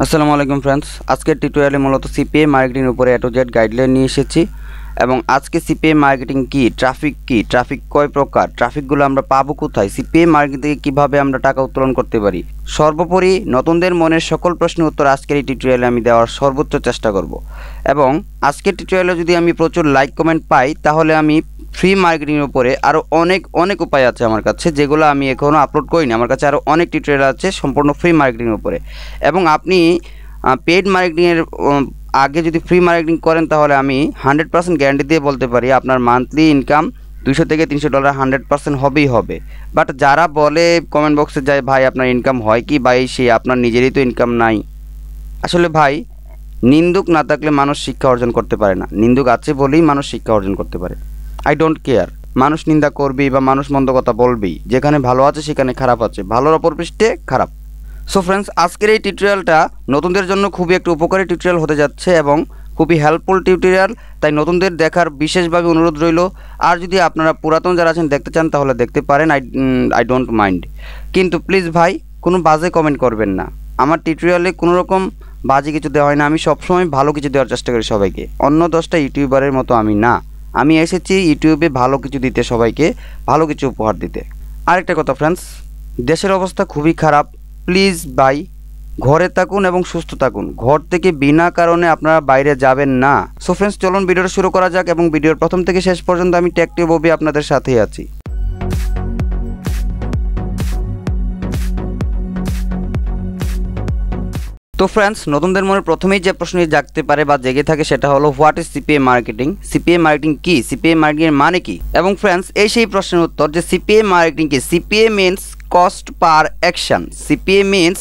আসসালামু আলাইকুম ফ্রেন্ডস, আজকের টিউটোরিয়ালে মূলত সিপিএ মার্কেটিং উপরে এ টু জেড গাইডলাইন নিয়ে এসেছি এবং আজকে সিপিএ মার্কেটিং কি, ট্রাফিক কয় প্রকার, ট্রাফিকগুলো আমরা পাবো কোথায়, সিপিএ মার্কেটিং থেকে কীভাবে আমরা টাকা উত্তোলন করতে পারি, সর্বোপরি নতুনদের মনের সকল প্রশ্নের উত্তর আজকের এই টিউটোরিয়ালে আমি দেওয়ার সর্বোচ্চ চেষ্টা করব। এবং আজকের টিউটোরিয়ালে যদি আমি প্রচুর লাইক কমেন্ট পাই তাহলে আমি ফ্রি মার্কেটিংয়ের উপরে আরও অনেক উপায় আছে আমার কাছে, যেগুলো আমি এখনও আপলোড করিনি। আমার কাছে আরও অনেক টিউটোরিয়াল আছে সম্পূর্ণ ফ্রি মার্কেটিংয়ের উপরে। এবং আপনি পেইড মার্কেটিংয়ের আগে যদি ফ্রি মার্কেটিং করেন তাহলে আমি 100% গ্যারান্টি দিয়ে বলতে পারি আপনার মান্থলি ইনকাম $200 থেকে $300 100% হবেই হবে। বাট যারা বলে কমেন্ট বক্সে যায় ভাই আপনার ইনকাম হয় কি, ভাই সে আপনার নিজেরই তো ইনকাম নাই। আসলে ভাই, নিন্দুক না থাকলে মানুষ শিক্ষা অর্জন করতে পারে না, নিন্দুক আছে বলেই মানুষ শিক্ষা অর্জন করতে পারে। আই ডোন্ট কেয়ার, মানুষ নিন্দা করবেই বা মানুষ মন্দ কথা বলবেই, যেখানে ভালো আছে সেখানে খারাপ আছে, ভালোর অপর পৃষ্ঠে খারাপ। সো ফ্রেন্ডস, আজকের এই টিউটোরিয়ালটা নতুনদের জন্য খুবই একটা উপকারী টিউটোরিয়াল হতে যাচ্ছে এবং খুবই হেল্পফুল টিউটোরিয়াল, তাই নতুনদের দেখার বিশেষভাবে অনুরোধ রইল। আর যদি আপনারা পুরাতন যারা আছেন দেখতে চান তাহলে দেখতে পারেন, আই ডোন্ট মাইন্ড। কিন্তু প্লিজ ভাই, কোনো বাজে কমেন্ট করবেন না। আমার টিউটোরিয়ালে কোনো রকম বাজে কিছু দেওয়া হয় না, আমি সবসময় ভালো কিছু দেওয়ার চেষ্টা করি সবাইকে। অন্য 10টা ইউটিউবারের মতো আমি না, আমি এসেছি ইউটিউবে ভালো কিছু দিতে, সবাইকে ভালো কিছু উপহার দিতে। আরেকটা কথা ফ্রেন্ডস, দেশের অবস্থা খুবই খারাপ। প্লিজ ভাই, ঘরে থাকুন এবং সুস্থ থাকুন, ঘর থেকে বিনা কারণে আপনারা বাইরে যাবেন না। সো ফ্রেন্ডস, চলুন ভিডিওটা শুরু করা যাক এবং ভিডিওর প্রথম থেকে শেষ পর্যন্ত আমি টেকটিভ অবি আপনাদের সাথেই আছি। তো ফ্রেন্ডস, নতুনদের মনে প্রথমেই যে প্রশ্নটি জাগতে পারে বা জেগে থাকে সেটা হলো what is CPA marketing, CPA marketing কি, সিপিএ মার্কেটিংয়ের মানে কি। এবং ফ্রেন্ডস, এই সেই প্রশ্নের উত্তর যে সিপিএ মার্কেটিং কি। CPA means cost per action, CPA means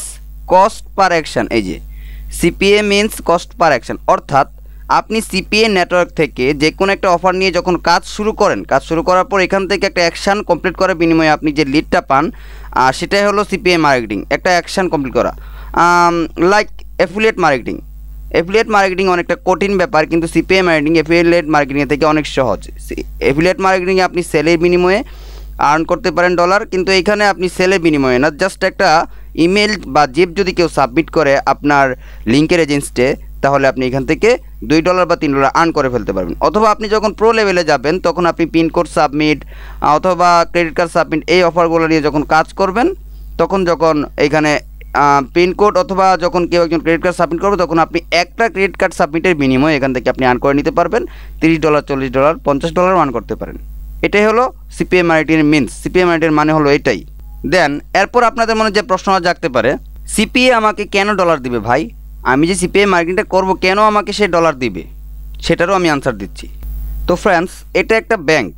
cost per action. এই যে CPA means cost per action, অর্থাৎ আপনি সিপিএ নেটওয়ার্ক থেকে যে কোনো একটা অফার নিয়ে যখন কাজ শুরু করেন, কাজ শুরু করার পর এখান থেকে একটা অ্যাকশান কমপ্লিট করার বিনিময়ে আপনি যে লিডটা পান, সেটাই হলো সিপিএ মার্কেটিং, একটা অ্যাকশান কমপ্লিট করা। Like affiliate marketing. Affiliate marketing অনেকটা কঠিন ব্যাপার, কিন্তু সিপিএ মার্কেটিং অ্যাফিলিয়েট মার্কেটিংয়ের থেকে অনেক সহজ। অ্যাফিলিয়েট মার্কেটিংয়ে আপনি সেলের বিনিময়ে আর্ন করতে পারেন ডলার, কিন্তু এইখানে আপনি সেলের বিনিময়ে না, জাস্ট একটা ইমেল বা জিপ যদি কেউ সাবমিট করে আপনার লিঙ্কের এজেন্সিতে, তাহলে আপনি এখান থেকে $2 বা $3 আর্ন করে ফেলতে পারবেন। অথবা আপনি যখন প্রো লেভেলে যাবেন তখন আপনি পিনকোড সাবমিট অথবা ক্রেডিট কার্ড সাবমিট এই অফারগুলো নিয়ে যখন কাজ করবেন, তখন যখন এইখানে পিনকোড অথবা যখন কেউ একজন ক্রেডিট কার্ড সাবমিট করবে, তখন আপনি একটা ক্রেডিট কার্ড সাবমিটের বিনিময়ে এখান থেকে আপনি আর্ন করে নিতে পারবেন $30, $40, $50 আর্ন করতে পারেন। এটাই হলো সিপিএ মার্কেটিংয়ের মিনস, সিপিএ মার্কেটিংয়ের মানে হলো এটাই। দেন এরপর আপনাদের মনে যে প্রশ্ন জাগতে পারে, সিপিএ আমাকে কেন ডলার দিবে ভাই, আমি যে সিপিএ মার্কেটিংটা করব কেন আমাকে সে ডলার দিবে, সেটারও আমি আনসার দিচ্ছি। তো ফ্রেন্ডস, এটা একটা ব্যাংক,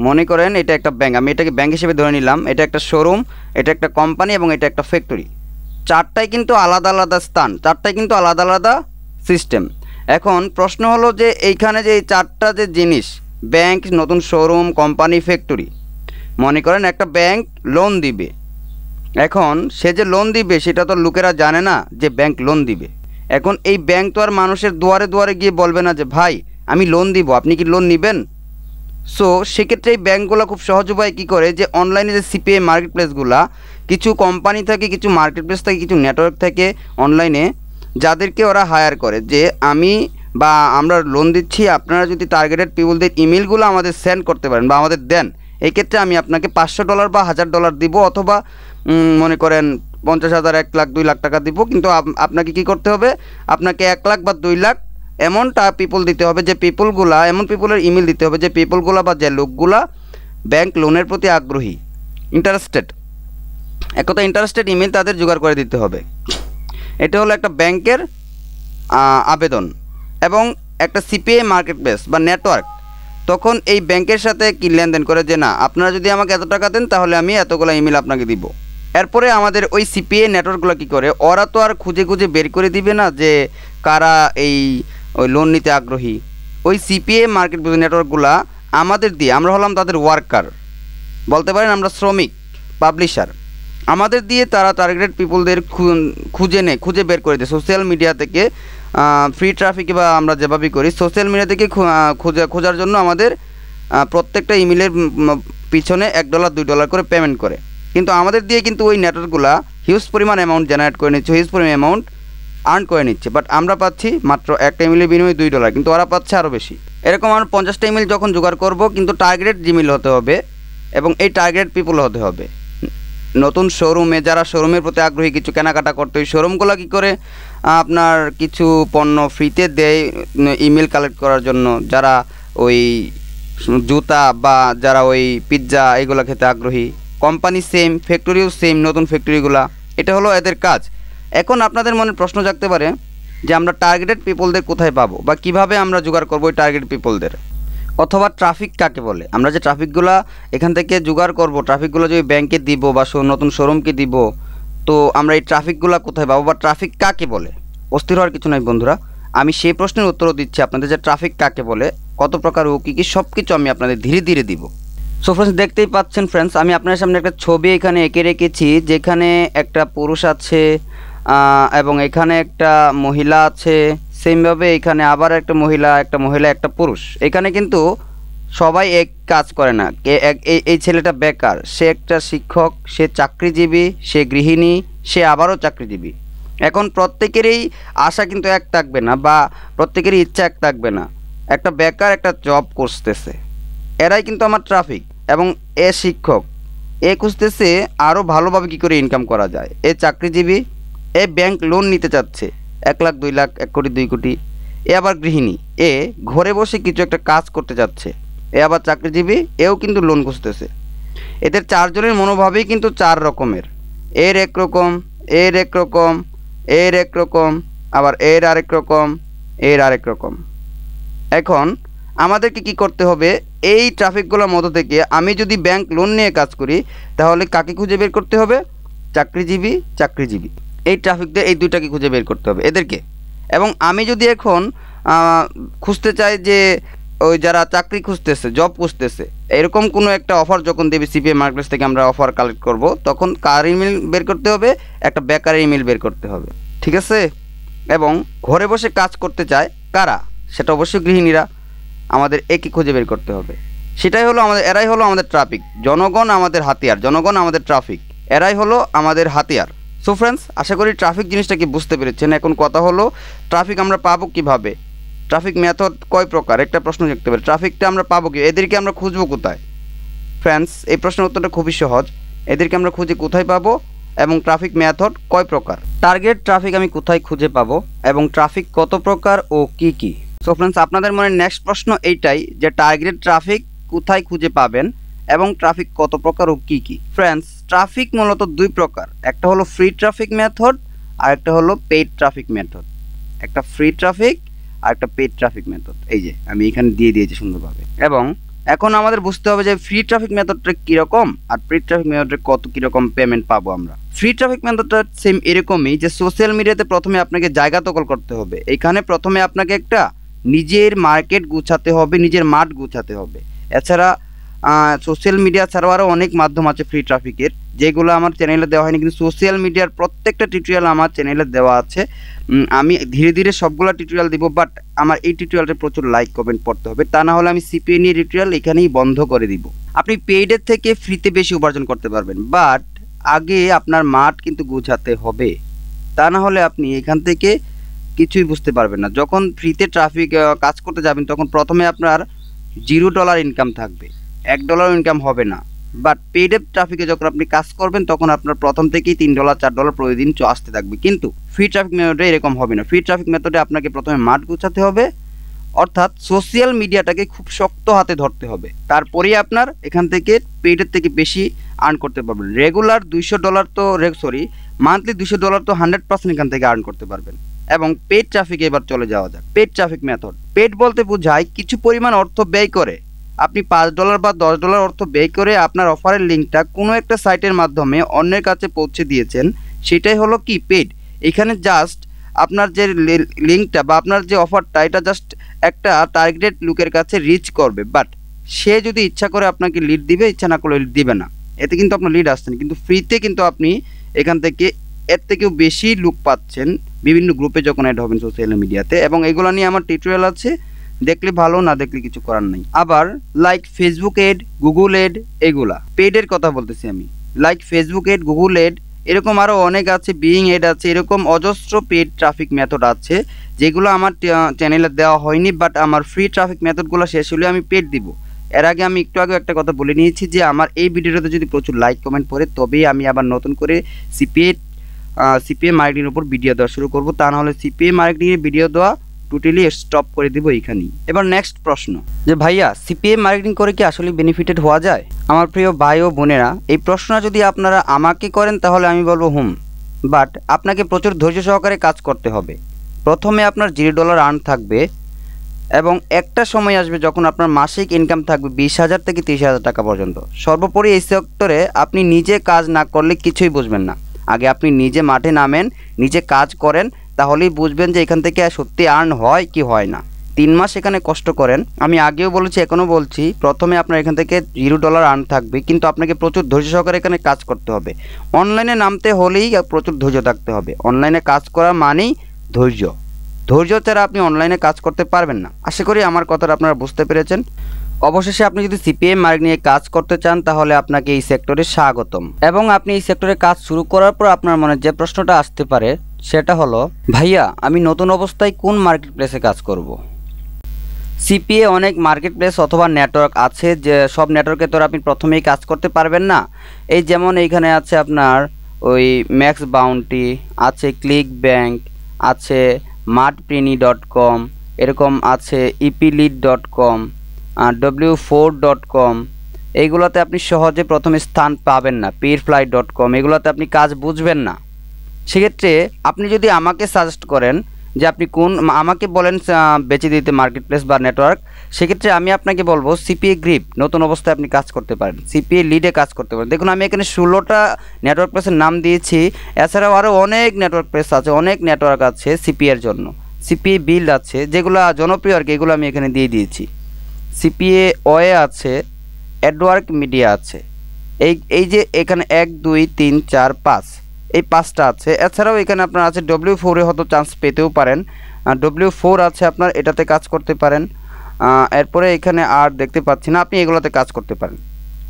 মনে করেন এটা একটা ব্যাংক, আমি এটাকে ব্যাংক হিসেবে ধরে নিলাম। এটা একটা শোরুম, এটা একটা কোম্পানি এবং এটা একটা ফ্যাক্টরি। চারটাই কিন্তু আলাদা আলাদা স্থান, চারটাই কিন্তু আলাদা আলাদা সিস্টেম। এখন প্রশ্ন হলো যে এইখানে যে এই চারটা যে জিনিস, ব্যাংক, নতুন শোরুম, কোম্পানি, ফ্যাক্টরি, মনে করেন একটা ব্যাংক লোন দিবে। এখন সে যে লোন দিবে সেটা তো লোকেরা জানে না যে ব্যাংক লোন দিবে। এখন এই ব্যাংক তো আর মানুষের দুয়ারে দুয়ারে গিয়ে বলবে না যে ভাই আমি লোন দিব, আপনি কি লোন নেবেন। সো সেক্ষেত্রে এই ব্যাঙ্কগুলো খুব সহজ উপায় কী করে, যে অনলাইনে যে সিপিএ মার্কেট প্লেসগুলা, কিছু কোম্পানি থাকে, কিছু মার্কেট প্লেস থাকে, কিছু নেটওয়ার্ক থাকে অনলাইনে, যাদেরকে ওরা হায়ার করে যে আমি বা আমরা লোন দিচ্ছি, আপনারা যদি টার্গেটেড পিপুলদের ইমেলগুলো আমাদের সেন্ড করতে পারেন বা আমাদের দেন, এই ক্ষেত্রে আমি আপনাকে $500 বা $1000 দিব, অথবা মনে করেন 50,000, 1 লাখ, 2 লাখ টাকা দিব। কিন্তু আপনাকে কি করতে হবে, আপনাকে 1 লাখ বা 2 লাখ এমনটা পিপল দিতে হবে, যে পিপলগুলা, এমন পিপলের ইমেল দিতে হবে যে পিপলগুলা বা যে লোকগুলা ব্যাংক লোনের প্রতি আগ্রহী, ইন্টারেস্টেড, এক কথা ইন্টারেস্টেড ইমেল তাদের জোগাড় করে দিতে হবে। এটা হলো একটা ব্যাংকের আবেদন। এবং একটা সিপিএ মার্কেট প্লেস বা নেটওয়ার্ক তখন এই ব্যাংকের সাথে কি লেনদেন করে যে না, আপনারা যদি আমাকে এত টাকা দেন তাহলে আমি এতগুলো ইমেল আপনাকে দিব। এরপরে আমাদের ওই সিপিএ নেটওয়ার্কগুলো কী করে, ওরা তো আর খুঁজে খুঁজে বের করে দিবে না যে কারা ওই লোন নিতে আগ্রহী। ওই সিপিএ মার্কেট নেটওয়ার্কগুলো আমাদের দিয়ে, আমরা হলাম তাদের ওয়ার্কার, বলতে পারেন আমরা শ্রমিক, পাবলিশার, আমাদের দিয়ে তারা টার্গেটেড পিপলদের খুঁজে বের করে দেয় সোশ্যাল মিডিয়া থেকে। ফ্রি ট্রাফিক বা আমরা যেভাবেই করি, সোশ্যাল মিডিয়া থেকে খোঁজার জন্য আমাদের প্রত্যেকটা ইমেলের পিছনে $1, $2 করে পেমেন্ট করে। কিন্তু আমাদের দিয়ে কিন্তু ওই নেটওয়ার্কগুলো হিউজ পরিমাণ অ্যামাউন্ট জেনারেট করে নিচ্ছে, হিউজ পরিমাণ অ্যামাউন্ট আর্ন করে নিচ্ছে, বাট আমরা পাচ্ছি মাত্র একটা ইমেলের বিনিময়ে $2, কিন্তু ওরা পাচ্ছে আরও বেশি। এরকম আমরা 50টা ইমেল যখন জোগাড় করব, কিন্তু টার্গেটেড জিমেল হতে হবে এবং এই টার্গেট পিপল হতে হবে। নতুন শোরুমে যারা শোরুমের প্রতি আগ্রহী, কিছু কেনাকাটা করতে, ওই শোরুমগুলো কী করে আপনার কিছু পণ্য ফ্রিতে দেয় ইমেল কালেক্ট করার জন্য, যারা ওই জুতা বা যারা ওই পিৎজা এগুলো খেতে আগ্রহী। কোম্পানি সেম, ফ্যাক্টরিও সেম, নতুন ফ্যাক্টরিগুলা, এটা হলো এদের কাজ। এখন আপনাদের মনে প্রশ্ন জাগতে পারে যে আমরা টার্গেটেড পিপলদের কোথায় পাবো বা কিভাবে আমরা জোগাড় করবো ওই টার্গেট পিপলদের, অথবা ট্রাফিক কাকে বলে। আমরা যে ট্রাফিকগুলো এখান থেকে জোগাড় করবো, ট্রাফিকগুলো যদি ব্যাংকে দিব বা নতুন শোরুমকে দিব, তো আমরা এই ট্রাফিকগুলো কোথায় পাবো বা ট্রাফিক কাকে বলে? অস্থির হওয়ার কিছু নাই বন্ধুরা, আমি সেই প্রশ্নের উত্তরও দিচ্ছি আপনাদের, যে ট্রাফিক কাকে বলে, কত প্রকার ও কী কী, সব কিছু আমি আপনাদের ধীরে ধীরে দিব। সো ফ্রেন্ডস, দেখতেই পাচ্ছেন ফ্রেন্ডস, আমি আপনার সামনে একটা ছবি এখানে এঁকে রেখেছি, যেখানে একটা পুরুষ আছে এবং এখানে একটা মহিলা আছে, সেমভাবে এখানে আবার একটা মহিলা, একটা পুরুষ। এখানে কিন্তু সবাই এক কাজ করে না। এই ছেলেটা বেকার, সে একটা শিক্ষক, সে চাকরিজীবী, সে গৃহিণী, সে আবারও চাকরিজীবী। এখন প্রত্যেকেরই আশা কিন্তু এক থাকবে না বা প্রত্যেকেরই ইচ্ছা এক থাকবে না। একটা বেকার একটা জব করতেছে, এরাই কিন্তু আমার ট্রাফিক। এবং এ শিক্ষক, এ খুঁজতেছে আরও ভালোভাবে কী করে ইনকাম করা যায়। এ চাকরিজীবী, এ ব্যাংক লোন নিতে চাচ্ছে 1 লাখ 2 লাখ 1 কোটি 2 কোটি। এ আবার গৃহিণী, এ ঘরে বসে কিছু একটা কাজ করতে যাচ্ছে। এ আবার চাকরিজীবী, এও কিন্তু লোন খুঁজতেছে। এদের চারজনের মনোভাবই কিন্তু 4 রকমের। এর একরকম, এর একরকম, এর একরকম, আবার এর আরেক রকম, এর আরেক রকম। এখন আমাদেরকে কি করতে হবে? এই ট্রাফিকগুলোর মধ্য থেকে আমি যদি ব্যাংক লোন নিয়ে কাজ করি, তাহলে কাকে খুঁজে বের করতে হবে? চাকরিজীবী, চাকরিজীবী। এই ট্রাফিকদের এই দুইটাকে খুঁজে বের করতে হবে, এদেরকে। এবং আমি যদি এখন খুঁজতে চাই যে ওই যারা চাকরি খুঁজতেছে, জব খুঁজতেছে, এরকম কোনো একটা অফার যখন দেবে সিপিএ মার্কেটপ্লেস থেকে, আমরা অফার কালেক্ট করব, তখন কার ইমেল বের করতে হবে? একটা বেকারের ইমেল বের করতে হবে, ঠিক আছে? এবং ঘরে বসে কাজ করতে চায় কারা? সেটা অবশ্যই গৃহিণীরা। আমাদের একে খুঁজে বের করতে হবে। সেটাই হলো আমাদের, এরাই হলো আমাদের ট্রাফিক। জনগণ আমাদের হাতিয়ার, জনগণ আমাদের ট্রাফিক, এরাই হলো আমাদের হাতিয়ার। সো ফ্রেন্ডস, আশা করি ট্রাফিক জিনিসটাকে বুঝতে পেরেছেন। এখন কথা হলো ট্রাফিক আমরা পাবো কিভাবে? ট্রাফিক মেথড কয় প্রকার? একটা প্রশ্ন দেখতে পারে, ট্রাফিকটা আমরা পাবো কি? এদেরকে আমরা খুঁজবো কোথায়? ফ্রেন্ডস, এই প্রশ্নের উত্তরটা খুবই সহজ। এদেরকে আমরা খুঁজে কোথায় পাবো এবং ট্রাফিক মেথড কয় প্রকার? টার্গেট ট্রাফিক আমি কোথায় খুঁজে পাবো এবং ট্রাফিক কত প্রকার ও কি কি? সো ফ্রেন্ডস, আপনাদের মনে নেক্সট প্রশ্ন এইটাই যে টার্গেট ট্রাফিক কোথায় খুঁজে পাবেন এবং ট্রাফিক কত প্রকার ও কি কি? ফ্রেন্ডস, ট্রাফিক মূলত 2 প্রকার। একটা হলো ফ্রি ট্রাফিক মেথড আর একটা হলো পেইড ট্রাফিক মেথড। একটা ফ্রি ট্রাফিক আর একটা পেইড ট্রাফিক মেথড, এই যে আমি এখানে দিয়ে দিয়েছি সুন্দরভাবে। এবং এখন আমাদের বুঝতে হবে যে ফ্রি ট্রাফিক মেথডটা কীরকম আর পেইড ট্রাফিক মেথডে কত কীরকম পেমেন্ট পাবো আমরা। ফ্রি ট্রাফিক মেথডটা সেম এরকমই, যে সোশ্যাল মিডিয়াতে প্রথমে আপনাকে জায়গা দখল করতে হবে। এখানে প্রথমে আপনাকে একটা নিজের মার্কেট গুছাতে হবে, নিজের মাঠ গুছাতে হবে। এছাড়া সোশ্যাল মিডিয়া ছাড়াও আরও অনেক মাধ্যম আছে ফ্রি ট্রাফিকের, যেগুলো আমার চ্যানেলে দেওয়া হয়নি, কিন্তু সোশ্যাল মিডিয়ার প্রত্যেকটা টিউটোরিয়াল আমার চ্যানেলে দেওয়া আছে। আমি ধীরে ধীরে সবগুলো টিউটোরিয়াল দিব, বাট আমার এই টিউটোরিয়ালটা প্রচুর লাইক কমেন্ট পড়তে হবে, তা না হলে আমি সিপিএ নিয়ে টিউটোরিয়াল এখানেই বন্ধ করে দিব। আপনি পেইডের থেকে ফ্রিতে বেশি উপার্জন করতে পারবেন, বাট আগে আপনার মাঠ কিন্তু গুছাতে হবে, তা না হলে আপনি এখান থেকে কিছুই বুঝতে পারবেন না। যখন ফ্রিতে ট্রাফিক কাজ করতে যাবেন, তখন প্রথমে আপনার $0 ইনকাম থাকবে, $1 ইনকাম হবে না। বাট পেইড ট্রাফিকে যখন আপনি কাজ করবেন, তখন আপনার প্রথম থেকেই $3 $4 প্রতিদিন আসতে থাকবে। কিন্তু ফ্রি ট্রাফিক মেথডে এরকম হবে না। ফ্রি ট্রাফিক মেথডে আপনাকে প্রথমে মাঠ গুছাতে হবে, অর্থাৎ সোশ্যাল মিডিয়াটাকে খুব শক্ত হাতে ধরতে হবে, তারপরেই আপনার এখান থেকে পেইডের থেকে বেশি আর্ন করতে পারবেন। রেগুলার $200 তো মান্থলি $200 তো 100% এখান থেকে আর্ন করতে পারবেন। এবং পেইড ট্রাফিকে এবার চলে যাওয়া যাক। পেইড ট্রাফিক মেথড, পেইড বলতে বোঝায় কিছু পরিমাণ অর্থ ব্যয় করে, আপনি $5 বা $10 অর্থ ব্যয় করে আপনার অফারের লিঙ্কটা কোনো একটা সাইটের মাধ্যমে অন্যের কাছে পৌঁছে দিয়েছেন, সেটাই হলো কি পেইড। এখানে জাস্ট আপনার যে লিঙ্কটা বা আপনার যে অফারটা, এটা জাস্ট একটা টার্গেটেড লোকের কাছে রিচ করবে, বাট সে যদি ইচ্ছা করে আপনাকে লিড দিবে, ইচ্ছা না করলে লিড দিবে না। এতে কিন্তু আপনার লিড আসছে না, কিন্তু ফ্রিতে কিন্তু আপনি এখান থেকে এর থেকেও বেশি লুক পাচ্ছেন বিভিন্ন গ্রুপে যখন অ্যাড হবেন সোশ্যাল মিডিয়াতে। এবং এগুলো নিয়ে আমার টিউটোরিয়াল আছে, দেখলে ভালো, না দেখলে কিছু করার নাই। আবার like Facebook ad, Google ad, এগুলা পেইডের কথা বলতেছি আমি। Like Facebook ad, Google ad, এরকম আরও অনেক আছে, বিইং এড আছে, এরকম অজস্র পেড ট্রাফিক মেথড আছে যেগুলো আমার চ্যানেলে দেওয়া হয়নি, বাট আমার ফ্রি ট্রাফিক মেথডগুলো শেষ হলে আমি পেড দিব। এর আগে আমি একটু আগে একটা কথা বলে নিয়েছি যে আমার এই ভিডিওটাতে যদি প্রচুর লাইক কমেন্ট পড়ে তবেই আমি আবার নতুন করে সিপিএ মার্কেটিংয়ের উপর ভিডিও দেওয়া শুরু করব, তা নাহলে সিপিএ মার্কেটিংয়ের ভিডিও দেওয়া টোটালি স্টপ করে দিব এইখানেই। এবার নেক্সট প্রশ্ন যে ভাইয়া সিপিএ মার্কেটিং করে কি আসলে বেনিফিটেড হওয়া যায়? আমার প্রিয় ভাই ও বোনেরা, এই প্রশ্ন যদি আপনারা আমাকে করেন তাহলে আমি বলবো বাট আপনাকে প্রচুর ধৈর্য সহকারে কাজ করতে হবে। প্রথমে আপনার $0 আর্ন থাকবে এবং একটা সময় আসবে যখন আপনার মাসিক ইনকাম থাকবে 20,000 থেকে 30,000 টাকা পর্যন্ত। সর্বোপরি এই সেক্টরে আপনি নিজে কাজ না করলে কিছুই বুঝবেন না। আগে আপনি নিজে মাঠে নামেন, নিজে কাজ করেন, তাহলেই বুঝবেন যে এখান থেকে সত্যি আর্ন হয় কি হয় না। 3 মাস এখানে কষ্ট করেন, আমি আগেও বলেছি এখনও বলছি, প্রথমে আপনার এখান থেকে $0 আর্ন থাকবে, কিন্তু আপনাকে প্রচুর ধৈর্য সহকারে এখানে কাজ করতে হবে। অনলাইনে নামতে হলেই প্রচুর ধৈর্য থাকতে হবে। অনলাইনে কাজ করা মানেই ধৈর্য। ধৈর্য ছাড়া আপনি অনলাইনে কাজ করতে পারবেন না। আশা করি আমার কথাটা আপনারা বুঝতে পেরেছেন। অবশেষে আপনি যদি সিপিএ মার্কেটিং নিয়ে কাজ করতে চান তাহলে আপনাকে এই সেক্টরে স্বাগতম। এবং আপনি এই সেক্টরে কাজ শুরু করার পর আপনার মনে যে প্রশ্নটা আসতে পারে সেটা হলো, ভাইয়া আমি নতুন অবস্থায় কোন মার্কেট প্লেসে কাজ করব? সিপিএ অনেক মার্কেট প্লেস অথবা নেটওয়ার্ক আছে, যে সব নেটওয়ার্কে তো আপনি প্রথমেই কাজ করতে পারবেন না। এই যেমন এইখানে আছে আপনার ওই ম্যাক্স বাউন্টি আছে, ক্লিক ব্যাংক আছে, মাডপ্রিনি.com, এরকম আছে ইপিলিড.com, w4.com। এইগুলোতে আপনি সহজে প্রথমে স্থান পাবেন না। পেরফ্লাই.com, এগুলোতে আপনি কাজ বুঝবেন না। সেক্ষেত্রে আপনি যদি আমাকে সাজেস্ট করেন যে আপনি আমাকে বলেন বেছে দিতে মার্কেট প্লেস বা নেটওয়ার্ক, সেক্ষেত্রে আমি আপনাকে বলবো সিপিএ গ্রিপ নতুন অবস্থায় আপনি কাজ করতে পারেন, সিপিএ লিডে কাজ করতে পারেন। দেখুন আমি এখানে 16টা নেটওয়ার্ক প্লেসের নাম দিয়েছি, এছাড়াও আরও অনেক নেটওয়ার্ক প্লেস আছে, অনেক নেটওয়ার্ক আছে সিপিএর জন্য। সিপিএ বিল্ড আছে, যেগুলো জনপ্রিয় আর কি, এগুলো আমি এখানে দিয়ে দিয়েছি। সিপিএ ওয়ে আছে, অ্যাডওয়ার্ক মিডিয়া আছে। এই যে এখানে 1 2 3 4 5 এই 5টা আছে। এছাড়াও এখানে আপনার আছে w4-এ হয়তো চান্স পেতেও পারেন। w4 আছে আপনার, এটাতে কাজ করতে পারেন। এরপরে এখানে আর দেখতে পাচ্ছি না, আপনি এগুলোতে কাজ করতে পারেন।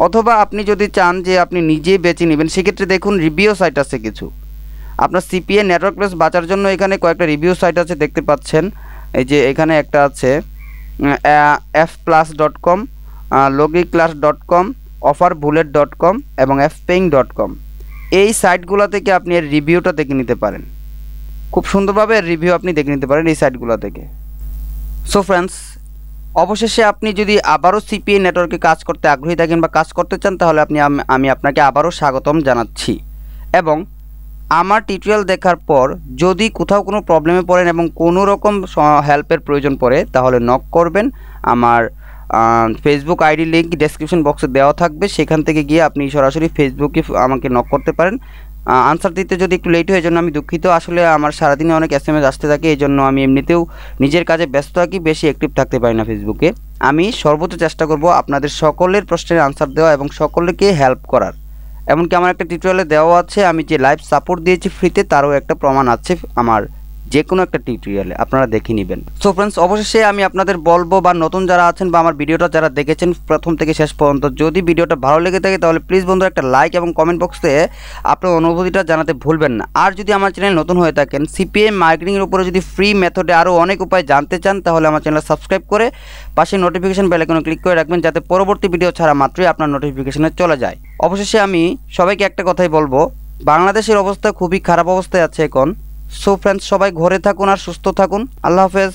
অথবা আপনি যদি চান যে আপনি নিজেই বেছে নেবেন, সেক্ষেত্রে দেখুন রিভিউ সাইট আছে কিছু। আপনার সিপিএ নেটওয়ার্ক প্লেস বাঁচার জন্য এখানে কয়েকটা রিভিউ সাইট আছে, দেখতে পাচ্ছেন। এই যে এখানে একটা আছে fplus.com, logiclass.com, offerbullet.com এবং fpaying.com। এই সাইটগুলো থেকে আপনি এর রিভিউটা দেখে নিতে পারেন। খুব সুন্দরভাবে এর রিভিউ আপনি দেখে নিতে পারেন এই সাইটগুলো থেকে। সো ফ্রেন্ডস, অবশেষে আপনি যদি আবারও সিপিএ নেটওয়ার্কে কাজ করতে আগ্রহী থাকেন বা কাজ করতে চান তাহলে আমি আপনাকে আবারও স্বাগতম জানাচ্ছি। এবং আমার টিউটোরিয়াল দেখার পর যদি কোথাও কোনো প্রবলেমে পড়েন এবং কোনো রকম হেল্পের প্রয়োজন পড়ে তাহলে নক করবেন। আমার ফেসবুক আইডি লিঙ্ক ডেসক্রিপশন বক্সে দেওয়া থাকবে, সেখান থেকে গিয়ে আপনি সরাসরি ফেসবুকে আমাকে নক করতে পারেন। আনসার দিতে যদি একটু লেট হয় জন্য আমি দুঃখিত। আসলে আমার সারাদিনে অনেক SMS আসতে থাকে, এই জন্য আমি এমনিতেও নিজের কাজে ব্যস্ত থাকি, বেশি অ্যাক্টিভ থাকতে পারি না ফেসবুকে। আমি সর্বোচ্চ চেষ্টা করব আপনাদের সকলের প্রশ্নের আনসার দেওয়া এবং সকলকে হেল্প করার। এমনকি আমার একটা টিউটোরিয়ালে দেওয়া আছে, আমি যে লাইভ সাপোর্ট দিয়েছি ফ্রিতে, তারও একটা প্রমাণ আছে আমার যে কোনো একটা টিউটোরিয়ালে, আপনারা দেখে নেবেন। সো ফ্রেন্ডস, অবশেষে আমি আপনাদের বলবো বা নতুন যারা আছেন বা আমার ভিডিওটা যারা দেখেছেন প্রথম থেকে শেষ পর্যন্ত, যদি ভিডিওটা ভালো লেগে থাকে তাহলে প্লিজ বন্ধুরা একটা লাইক এবং কমেন্ট বক্সে আপনার অনুভূতিটা জানাতে ভুলবেন না। আর যদি আমার চ্যানেল নতুন হয়ে থাকেন, সিপিএ মার্কেটিংয়ের উপরে যদি ফ্রি মেথডে আরও অনেক উপায় জানতে চান তাহলে আমার চ্যানেল সাবস্ক্রাইব করে পাশে নোটিফিকেশন বেল আইকনে ক্লিক করে রাখবেন, যাতে পরবর্তী ভিডিও ছাড়া মাত্রই আপনার নোটিফিকেশনে চলে যায়। অবশেষে আমি সবাইকে একটা কথাই বলবো, বাংলাদেশের অবস্থা খুবই খারাপ অবস্থায় আছে এখন। সো ফ্রেন্ডস, সবাই ঘরে থাকুন আর সুস্থ থাকুন। আল্লাহ হাফেজ।